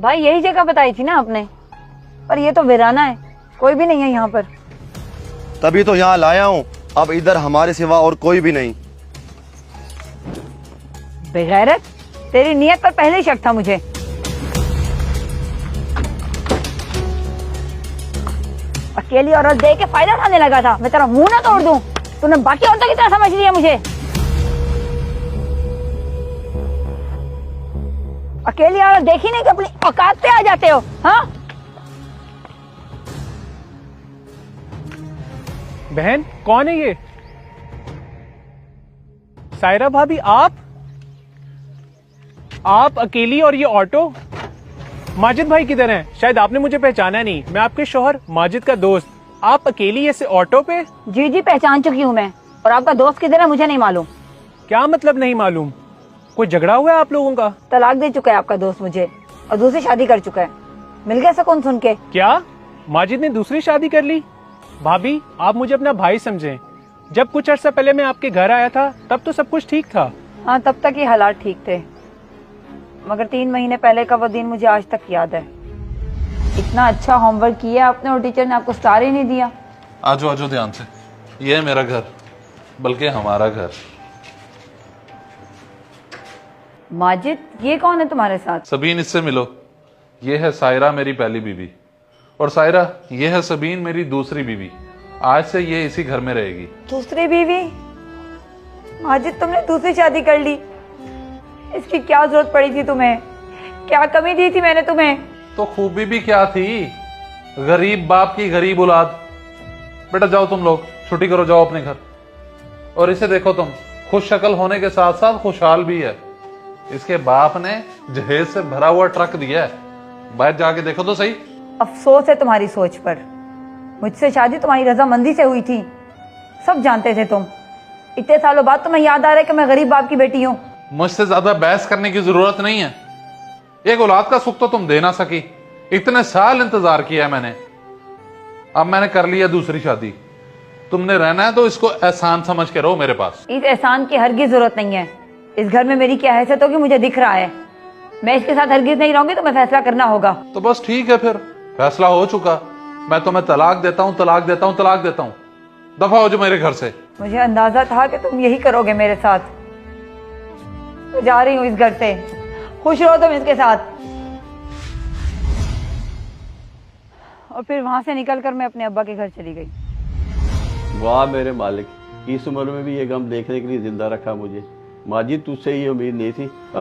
भाई यही जगह बताई थी ना आपने, पर ये तो वीराना है, कोई भी नहीं है यहाँ पर। तभी तो यहाँ लाया हूँ, अब इधर हमारे सिवा और कोई भी नहीं। बेगैरत, तेरी नियत पर पहले ही शक था मुझे। अकेली औरत देख के फायदा उठाने लगा था, मैं तेरा मुंह ना तोड़ दूं। तूने बाकी औरतों की तरह समझ लिया मुझे। अकेली औरत देखी नहीं कि अपनी औकात पे आ जाते हो। हाँ बहन, कौन है ये? सायरा भाभी, आप अकेली और ये ऑटो? माजिद भाई किधर हैं? शायद आपने मुझे पहचाना नहीं, मैं आपके शौहर माजिद का दोस्त। आप अकेली ऐसे ऑटो पे? जी जी, पहचान चुकी हूँ मैं। और आपका दोस्त किधर है मुझे नहीं मालूम। क्या मतलब नहीं मालूम? कोई झगड़ा हुआ है आप लोगों का? तलाक दे चुका है आपका दोस्त मुझे, और दूसरी शादी कर चुका है। मिल गया सुकून सुन के। क्या माजिद ने दूसरी शादी कर ली? भाभी, आप मुझे अपना भाई समझें। जब कुछ अर्सा पहले मैं आपके घर आया था तब तो सब कुछ ठीक था। हाँ, तब तक ये हालात ठीक थे, मगर 3 महीने पहले का वो दिन मुझे आज तक याद है। इतना अच्छा होमवर्क किया आपने और टीचर ने आपको स्टार ही नहीं दिया। आजो आजो ध्यान से, ये है मेरा घर, बल्कि हमारा घर। माजिद, ये कौन है तुम्हारे साथ? सबीन, इससे मिलो। ये है सायरा, मेरी पहली बीवी। और सायरा, ये है सबीन, मेरी दूसरी बीवी। आज से ये इसी घर में रहेगी। दूसरी बीवी? माजिद, तुमने दूसरी शादी कर ली, इसकी क्या जरूरत पड़ी थी तुम्हें? क्या कमी दी थी मैंने तुम्हें? तो खूबी भी क्या थी? गरीब बाप की गरीब औलाद। बेटा जाओ तुम लोग, छुट्टी करो, जाओ अपने घर। और इसे देखो तुम, खुश शक्ल होने के साथ साथ खुशहाल भी है। इसके बाप ने जहेज से भरा हुआ ट्रक दिया है। बाहर जाके देखो तो सही। अफसोस है तुम्हारी सोच पर। मुझसे शादी तुम्हारी रजामंदी से हुई थी, सब जानते थे तुम। इतने सालों बाद तुम्हें याद आ रहा है कि मैं गरीब बाप की बेटी हूँ। मुझसे ज्यादा बहस करने की जरूरत नहीं है। एक औलाद का सुख तो तुम दे ना सकी। इतने साल इंतजार किया मैंने, अब मैंने कर लिया दूसरी शादी। तुमने रहना है तो इसको एहसान समझ के रहो मेरे पास। इस एहसान की हरगिज जरूरत नहीं है। इस घर में मेरी क्या हैसियत होगी मुझे दिख रहा है। मैं इसके साथ हरगिज नहीं रहूंगी, तो मैं फैसला करना होगा। तो बस ठीक है, फिर फैसला हो चुका। मैं तुम्हें तलाक देता हूँ, तलाक देता हूँ, तलाक देता हूँ। दफा हो जो मेरे घर से। मुझे अंदाजा था कि तुम यही करोगे मेरे साथ। मैं जा रही हूँ इस घर से, खुश रहो तुम इसके साथ। और फिर वहां से निकलकर मैं अपने अब्बा के घर चली गई। वाह मेरे मालिक, इस उम्र में भी ये गम देखने के लिए जिंदा रखा मुझे। माजिद, तुझसे ये उम्मीद नहीं थी।